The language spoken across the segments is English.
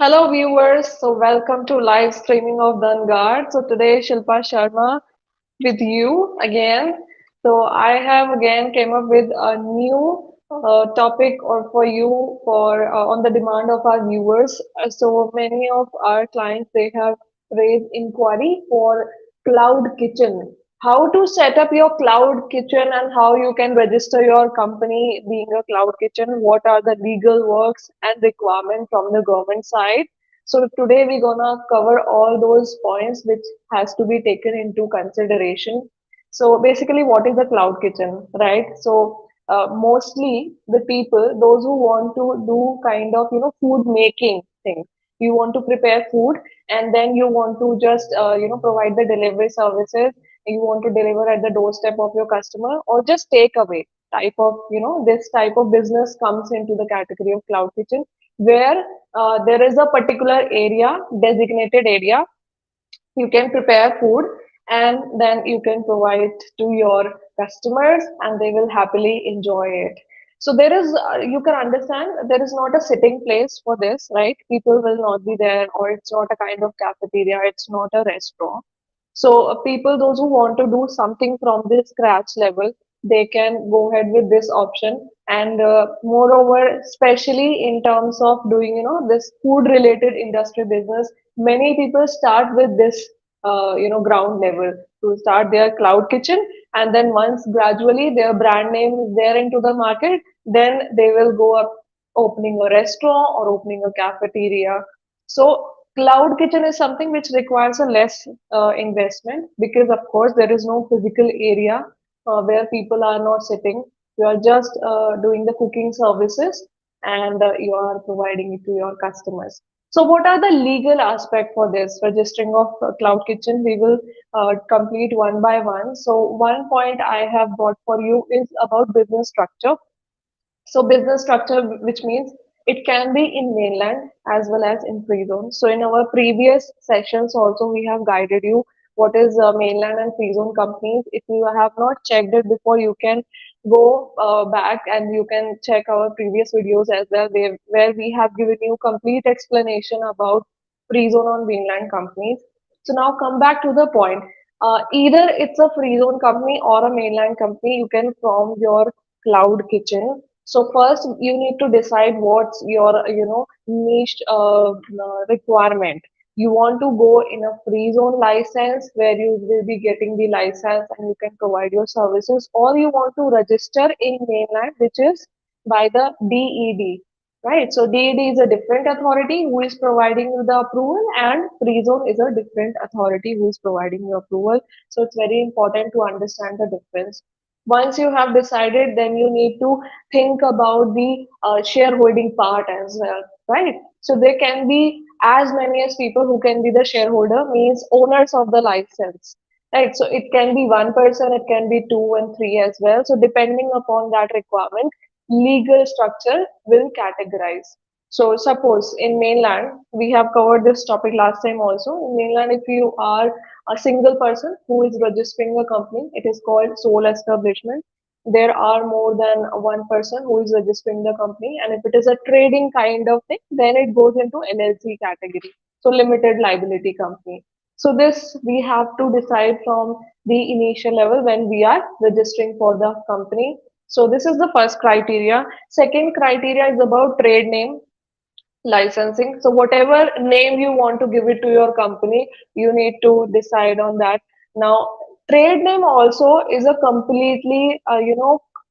Hello viewers, so welcome to live streaming of Dhanguard. So today Shilpa Sharma with you again. So I have again came up with a new topic or for you for on the demand of our viewers. So many of our clients they have raised inquiry for cloud kitchen. How to set up your cloud kitchen and how you can register your company being a cloud kitchen. What are the legal works and requirements from the government side? So today we're gonna cover all those points which has to be taken into consideration. So basically, what is the cloud kitchen, right? So mostly the people, those who want to do kind of food making thing, you want to prepare food and then you want to just provide the delivery services. You want to deliver at the doorstep of your customer or just take away type of this type of business comes into the category of cloud kitchen where there is a particular area, designated area, you can prepare food and then you can provide it to your customers and they will happily enjoy it. So there is, you can understand, there is not a sitting place for this, right? People will not be there, or it's not a kind of cafeteria, it's not a restaurant. So people, those who want to do something from the scratch level, they can go ahead with this option. And moreover, especially in terms of doing, this food related industry business, many people start with this, ground level to start their cloud kitchen. And then once gradually their brand name is there into the market, then they will go up opening a restaurant or opening a cafeteria. So cloud kitchen is something which requires a less investment because of course there is no physical area where people are not sitting. You are just doing the cooking services and you are providing it to your customers. So what are the legal aspect for this registering of cloud kitchen? We will complete one by one. So one point I have got for you is about business structure. So business structure, which means it can be in mainland as well as in free zone. So in our previous sessions also we have guided you what is mainland and free zone companies. If you have not checked it before, you can go back and you can check our previous videos as well, where we have given you complete explanation about free zone on mainland companies. So now come back to the point. Either it's a free zone company or a mainland company, you can form your cloud kitchen. So first you need to decide what's your, niche requirement. You want to go in a free zone license where you will be getting the license and you can provide your services, or you want to register in mainland, which is by the DED, right? So DED is a different authority who is providing you the approval, and free zone is a different authority who is providing you approval. So it's very important to understand the difference. Once you have decided, then you need to think about the shareholding part as well, right? So there can be as many as people who can be the shareholder, means owners of the license, right? So it can be one person, it can be two and three as well. So depending upon that requirement, legal structure will categorize. So suppose in mainland, we have covered this topic last time also. In mainland, if you are a single person who is registering a company, it is called sole establishment. There are more than one person who is registering the company, and if it is a trading kind of thing, then it goes into LLC category, so limited liability company. So this we have to decide from the initial level when we are registering for the company. So this is the first criteria. Second criteria is about trade name licensing. So whatever name you want to give it to your company, you need to decide on that. Now, trade name also is a completely,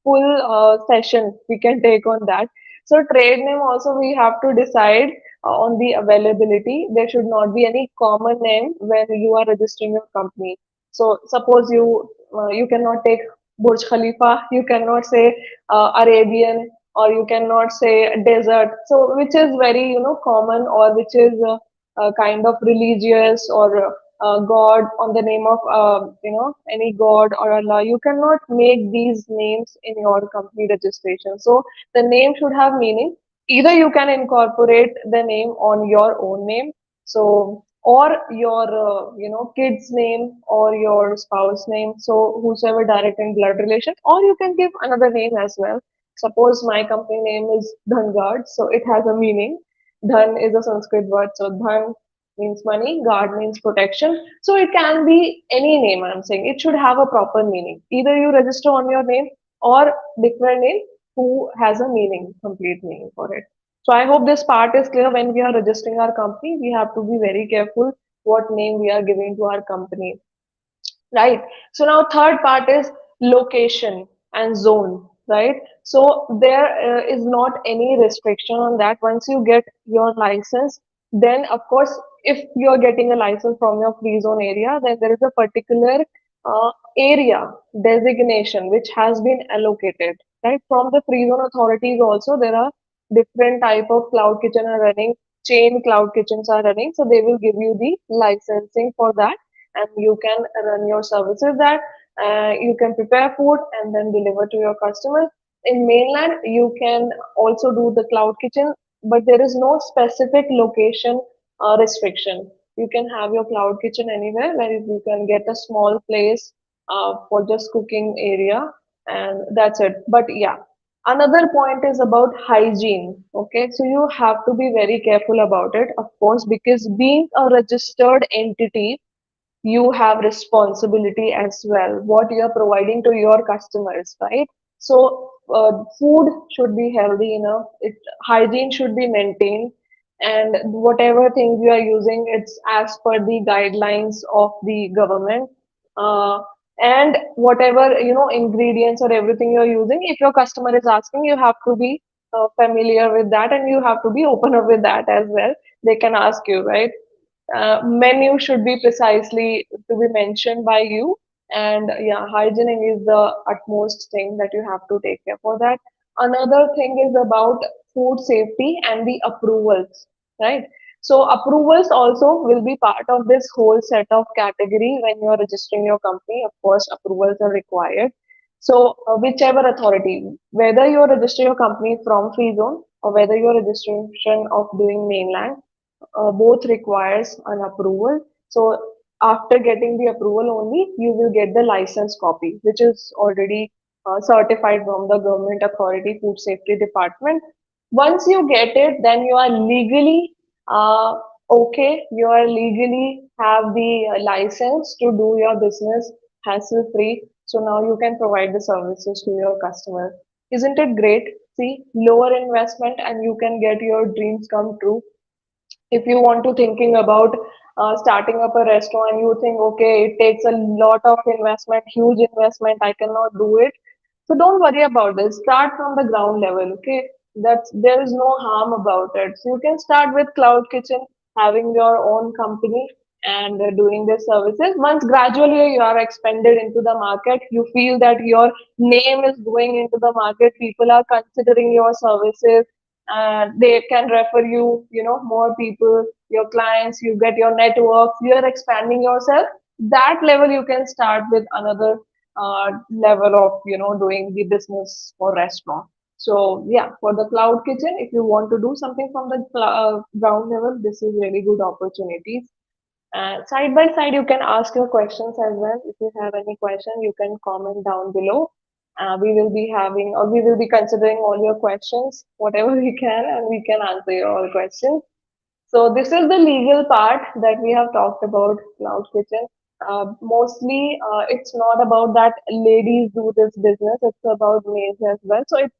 full session we can take on that. So trade name also we have to decide on the availability. There should not be any common name when you are registering your company. So suppose you cannot take Burj Khalifa, you cannot say Arabian, or you cannot say desert. So which is very common, or which is kind of religious, or God on the name of any God or Allah. You cannot make these names in your company registration. So the name should have meaning. Either you can incorporate the name on your own name, so or your kid's name or your spouse name, so whosoever direct and blood relation, or you can give another name as well. Suppose my company name is Dhanguard, so it has a meaning. Dhan is a Sanskrit word, so Dhan means money, guard means protection. So it can be any name, I'm saying. It should have a proper meaning. Either you register on your name or declare name who has a meaning, complete meaning for it. So I hope this part is clear. When we are registering our company, we have to be very careful what name we are giving to our company. Right. So now third part is location and zone, right? So there is not any restriction on that. Once you get your license, then of course, if you're getting a license from your free zone area, then there is a particular area designation which has been allocated, right? From the free zone authorities also, there are different type of cloud kitchen are running, chain cloud kitchens are running. So they will give you the licensing for that and you can run your services that you can prepare food and then deliver to your customers. In mainland, you can also do the cloud kitchen, but there is no specific location restriction. You can have your cloud kitchen anywhere where you can get a small place for just cooking area, and that's it. But yeah, another point is about hygiene. Okay, so you have to be very careful about it, of course, because being a registered entity, you have responsibility as well what you are providing to your customers, right? So food should be healthy enough, hygiene should be maintained, and whatever things you are using, it's as per the guidelines of the government. uh, and whatever ingredients or everything you're using, if your customer is asking, you have to be familiar with that, and you have to be open up with that as well. They can ask you, right? Menu should be precisely to be mentioned by you, and yeah, hygiene is the utmost thing that you have to take care for that. Another thing is about food safety and the approvals, right? So approvals also will be part of this whole set of category. When you are registering your company, of course approvals are required. So whichever authority, whether you are registering your company from free zone or whether your registration of doing mainland, both requires an approval. So after getting the approval only, you will get the license copy, which is already certified from the government authority, food safety department. Once you get it, then you are legally uh, okay. You are legally have the license to do your business hassle free. So now you can provide the services to your customers. Isn't it great? See, lower investment and you can get your dreams come true. If you want to thinking about starting up a restaurant, you think, okay, it takes a lot of investment, huge investment, I cannot do it. So don't worry about this, start from the ground level. Okay, that's, there is no harm about it. So you can start with cloud kitchen, having your own company and doing the services. Once gradually you are expanded into the market, you feel that your name is going into the market, people are considering your services, they can refer you, more people, your clients, you get your network, you are expanding yourself. That level you can start with another level of, doing the business for restaurant. So yeah, for the cloud kitchen, if you want to do something from the ground level, this is really good opportunities. Side by side, you can ask your questions as well. If you have any question, you can comment down below. We will be having, or we will be considering all your questions, whatever we can, and we can answer your all questions. So this is the legal part that we have talked about cloud kitchen. Mostly, it's not about that ladies do this business. It's about males as well. So it's,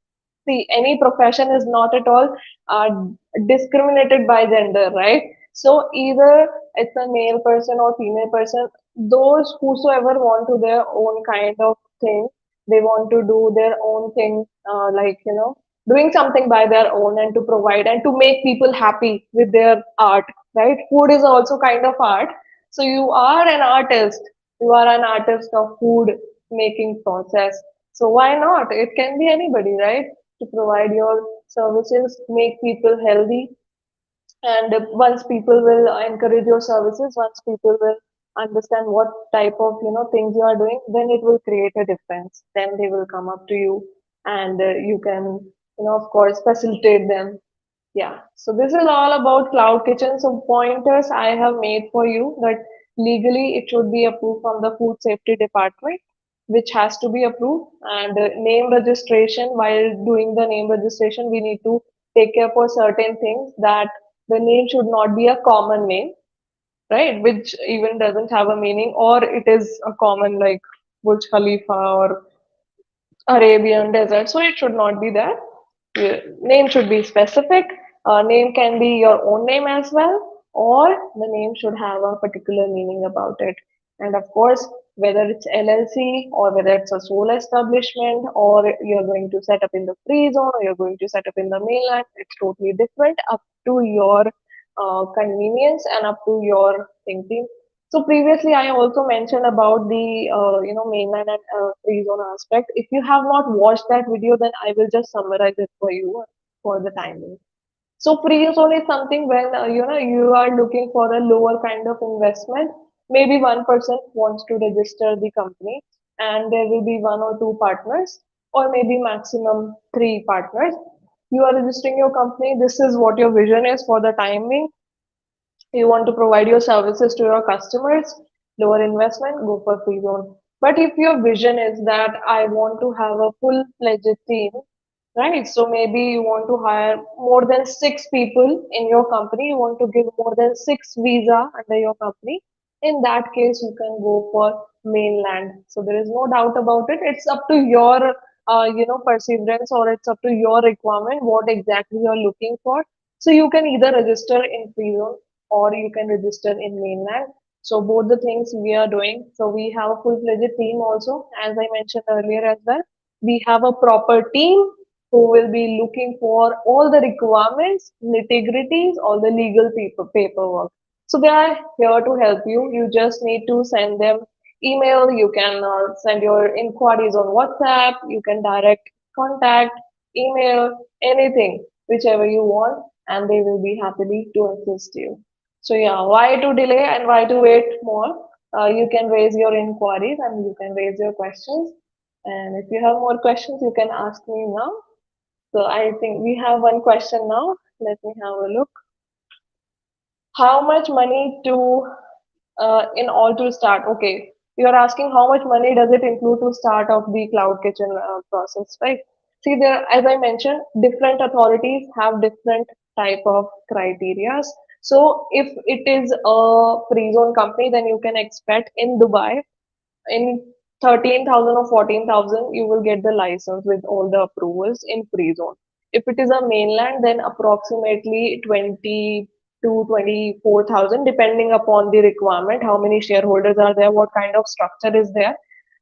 see, any profession is not at all uh, discriminated by gender, right? So either it's a male person or female person, those whosoever want to their own kind of thing, they want to do their own thing, like, doing something by their own and to provide and to make people happy with their art, right? Food is also kind of art. So you are an artist, you are an artist of food making process. So why not? It can be anybody, right? To provide your services, make people healthy. And once people will encourage your services, once people will understand what type of things you are doing, then it will create a difference. Then they will come up to you, and you can of course facilitate them. Yeah, so this is all about cloud kitchen. So pointers I have made for you that legally it should be approved from the food safety department, which has to be approved. And name registration, while doing the name registration, we need to take care for certain things that The name should not be a common name, right? Which even doesn't have a meaning, or it is a common like Burj Khalifa or Arabian desert. So it should not be that. Your name should be specific. Name can be your own name as well, or the name should have a particular meaning about it. And of course, whether it's LLC or whether it's a sole establishment or you're going to set up in the free zone or you're going to set up in the mainland, it's totally different up to your convenience and up to your thinking. So previously, I also mentioned about the mainland and free zone aspect. If you have not watched that video, then I will just summarize it for you for the timing. So free zone is something when you are looking for a lower kind of investment. Maybe one person wants to register the company, and there will be one or two partners, or maybe maximum three partners. You are registering your company. This is what your vision is for the timing. You want to provide your services to your customers, lower investment, go for free zone. But if your vision is that I want to have a full-fledged team, right? So maybe you want to hire more than six people in your company, you want to give more than six visa under your company. In that case, you can go for mainland. So there is no doubt about it. It's up to your perseverance, or it's up to your requirement, what exactly you're looking for. So you can either register in free zone or you can register in mainland. So both the things we are doing. So we have a full-fledged team also, as I mentioned earlier as well. We have a proper team who will be looking for all the requirements, nitty-gritties, all the legal paperwork. So they are here to help you. You just need to send them email. You can send your inquiries on WhatsApp. You can direct contact, email, anything, whichever you want, and they will be happily to assist you. So yeah, why to delay and why to wait more? You can raise your inquiries and you can raise your questions. And if you have more questions, you can ask me now. So I think we have one question now. Let me have a look. How much money to in all to start? Okay, you are asking how much money does it include to start off the cloud kitchen process, right? See, there, as I mentioned, different authorities have different type of criterias. So if it is a free zone company, then you can expect in Dubai in 13,000 or 14,000, you will get the license with all the approvals in free zone. If it is a mainland, then approximately 20 to 24,000, depending upon the requirement, how many shareholders are there, what kind of structure is there.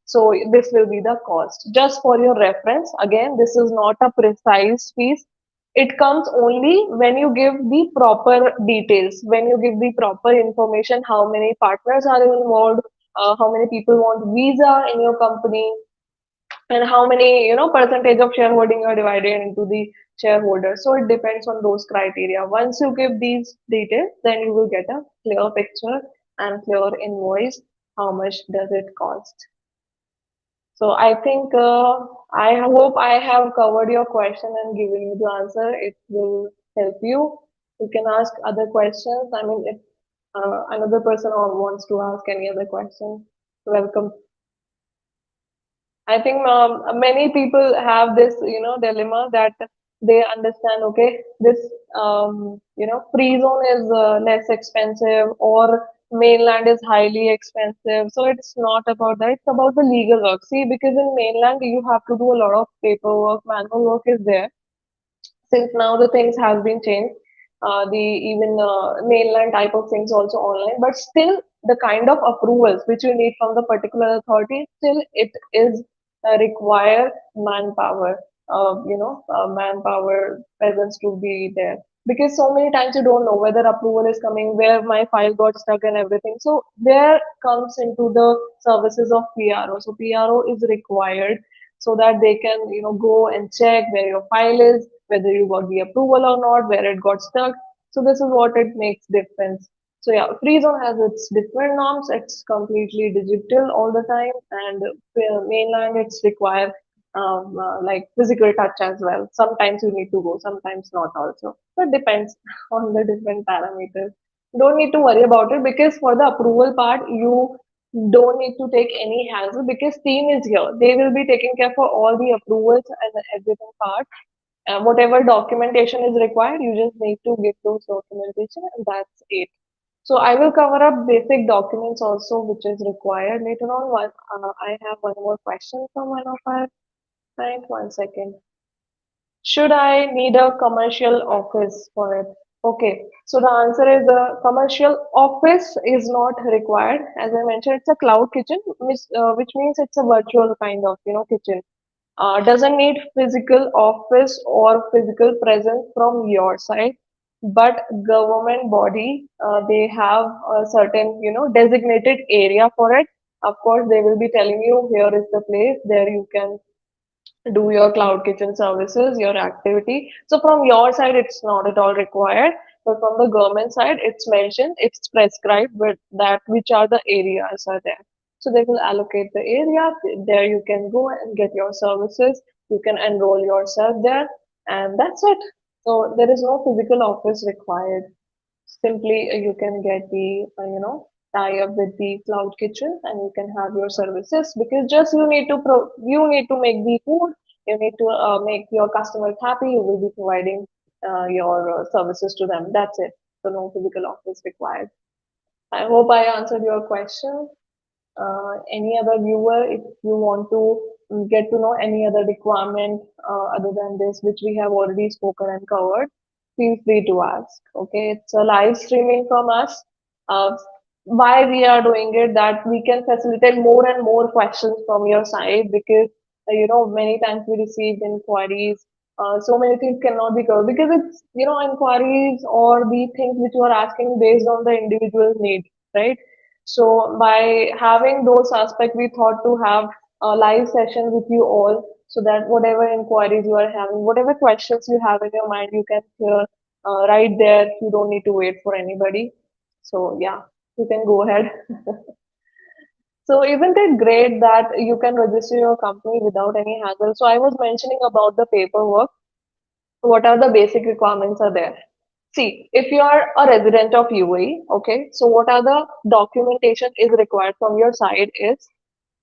So this will be the cost. Just for your reference, again, this is not a precise fees. It comes only when you give the proper details, when you give the proper information, how many partners are involved, how many people want visa in your company, and how many percentage of shareholding are divided into the shareholders. So it depends on those criteria. Once you give these details, then you will get a clear picture and clear invoice how much does it cost. So I think I hope I have covered your question and given you the answer. It will help you. You can ask other questions. I mean, if another person wants to ask any other question, welcome. I think many people have this, dilemma that they understand, okay, this, free zone is less expensive or mainland is highly expensive. So it's not about that. It's about the legal work. See, because in mainland, you have to do a lot of paperwork, manual work is there. Since now the things have been changed, the even mainland type of things also online, but still the kind of approvals which you need from the particular authority, still it is require manpower, manpower presence to be there. Because so many times you don't know whether approval is coming, where my file got stuck and everything. So there comes into the services of PRO. So PRO is required so that they can go and check where your file is, whether you got the approval or not, where it got stuck. So this is what it makes difference. So yeah, free zone has its different norms. It's completely digital all the time, and mainland it's require like physical touch as well. Sometimes you need to go, sometimes not also. So it depends on the different parameters. Don't need to worry about it, because for the approval part, you don't need to take any hassle because team is here. They will be taking care for all the approvals and everything part. Whatever documentation is required, you just need to give those documentation, and that's it. So I will cover up basic documents also, which is required later on. I have one more question from one of our client. One second. Should I need a commercial office for it? Okay, so the answer is the commercial office is not required. As I mentioned, it's a cloud kitchen, which means it's a virtual kind of, kitchen. Doesn't need physical office or physical presence from your side, but government body, they have a certain, designated area for it. Of course, they will be telling you here is the place, there you can do your cloud kitchen services, your activity. So from your side, it's not at all required, but from the government side, it's mentioned, it's prescribed with that which are the areas are there. So they will allocate the area. There you can go and get your services. You can enroll yourself there, and that's it. So there is no physical office required. Simply, you can get the, tie up with the cloud kitchen and you can have your services because just you need to make the food, you need to make your customers happy, you will be providing your services to them. That's it. So no physical office required. I hope I answered your question. Any other viewer, if you want to get to know any other requirement other than this, which we have already spoken and covered, feel free to ask. Okay, it's a live streaming from us. Uh, why we are doing it, that we can facilitate more and more questions from your side because many times we receive inquiries. So many things cannot be covered because it's inquiries or the things which you are asking based on the individual need, right? So by having those aspects, we thought to have a live session with you all so that whatever inquiries you are having, whatever questions you have in your mind, you can hear right there. You don't need to wait for anybody. So yeah, you can go ahead. So isn't it great that you can register your company without any hassle? So I was mentioning about the paperwork. What are the basic requirements are there? See, if you are a resident of UAE, okay, so what are the documentation is required from your side is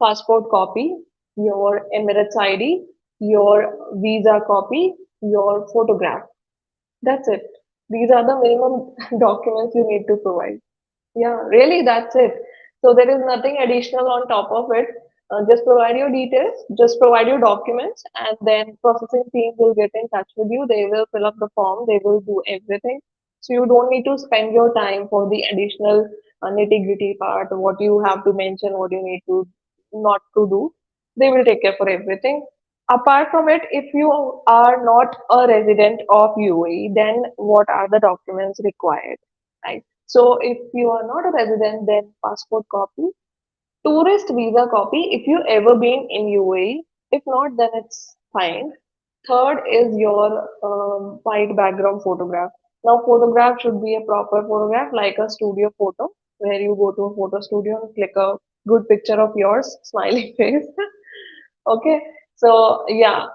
passport copy, your Emirates ID, your visa copy, your photograph. That's it. These are the minimum documents you need to provide. Yeah, really, that's it. So there is nothing additional on top of it. Just provide your details, just provide your documents, and then processing team will get in touch with you. They will fill up the form, they will do everything. So you don't need to spend your time for the additional nitty-gritty part, what you have to mention, what you need to not to do. They will take care for everything. Apart from it, if you are not a resident of UAE, then what are the documents required? Right. So if you are not a resident, then passport copy, tourist visa copy if you ever been in UAE. If not, then it's fine. Third is your white background photograph. Now, photograph should be a proper photograph, like a studio photo, where you go to a photo studio and click a good picture of yours, smiling face. Okay, so yeah,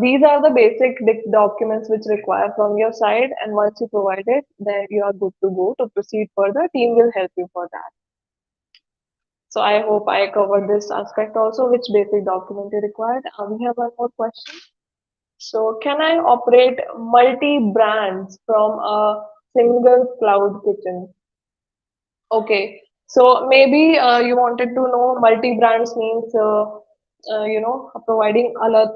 these are the basic documents which require from your side, and once you provide it, then you are good to go to proceed further. Team will help you for that. So I hope I covered this aspect also, which basic document is required. We have one more question. So can I operate multi brands from a single cloud kitchen? Okay, so maybe you wanted to know multi-brands means providing another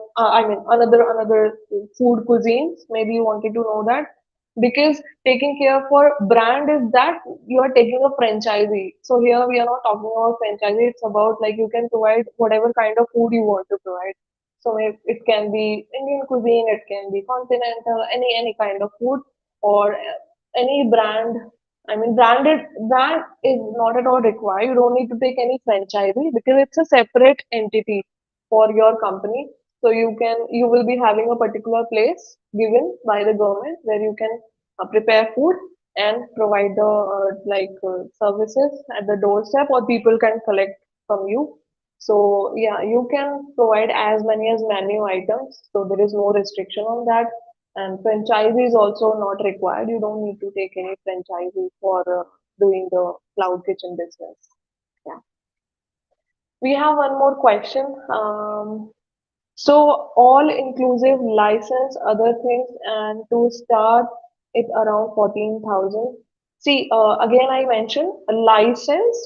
food cuisines. Maybe you wanted to know that because taking care for brand is that you are taking a franchisee. So here we are not talking about franchisee. It's about like you can provide whatever kind of food you want to provide. So it can be Indian cuisine, it can be continental, any kind of food or any brand. I mean, brand is not at all required. You don't need to take any franchising because it's a separate entity for your company. So you will be having a particular place given by the government where you can prepare food and provide the services at the doorstep, or people can collect from you. So yeah, you can provide as many as menu items. So there is no restriction on that. And franchise is also not required. You don't need to take any franchisee for doing the cloud kitchen business. Yeah. We have one more question. So all inclusive license, other things, and to start it around 14,000. See, again I mentioned a license,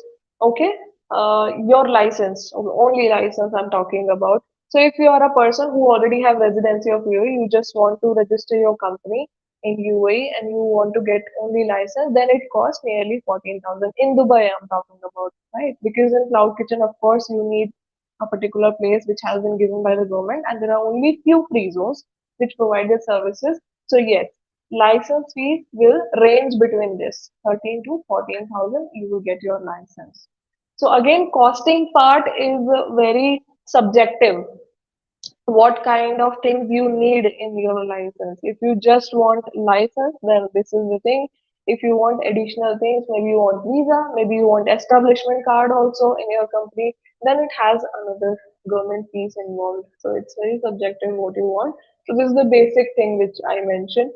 okay? Your license, only license I'm talking about. So if you are a person who already have residency of UAE, you just want to register your company in UAE and you want to get only license, then it costs nearly 14,000. In Dubai, I'm talking about, right? Because in Cloud Kitchen, of course, you need a particular place which has been given by the government, and there are only few free zones which provide the services. So yes, license fees will range between this 13 to 14,000. You will get your license. So again, costing part is very subjective, what kind of things you need in your license. If you just want license, then this is the thing. If you want additional things, maybe you want visa, maybe you want establishment card also in your company, then it has another government fees involved. So it's very subjective what you want. So this is the basic thing which I mentioned.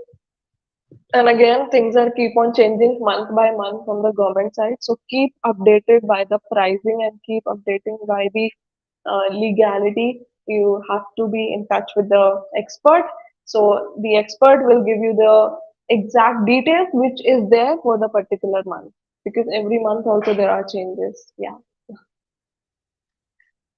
And again, things are keep on changing month by month from the government side. So keep updated by the pricing and keep updating by the legality. You have to be in touch with the expert. So the expert will give you the exact details which is there for the particular month, because every month also there are changes. Yeah.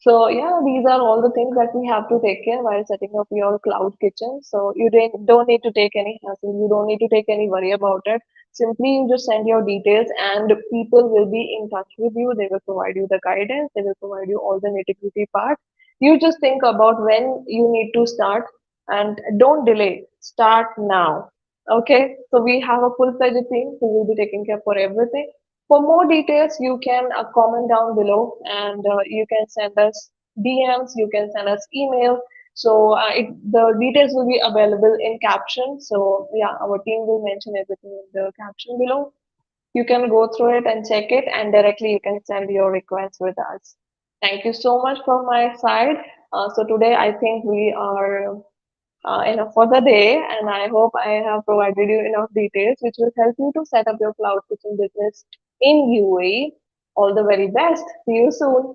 So yeah, these are all the things that we have to take care while setting up your cloud kitchen. So you don't need to take any hassle. You don't need to take any worry about it. Simply you just send your details and people will be in touch with you. They will provide you the guidance. They will provide you all the nitty-gritty part. You just think about when you need to start and don't delay. Start now. Okay. So we have a full-fledged team who will be taking care for everything. For more details, you can comment down below, and you can send us DMs, you can send us email. So the details will be available in caption. So yeah, our team will mention everything in the caption below. You can go through it and check it, and directly you can send your requests with us. Thank you so much from my side. So today I think we are enough for the day, and I hope I have provided you enough details which will help you to set up your cloud kitchen business in UAE. All the very best. See you soon.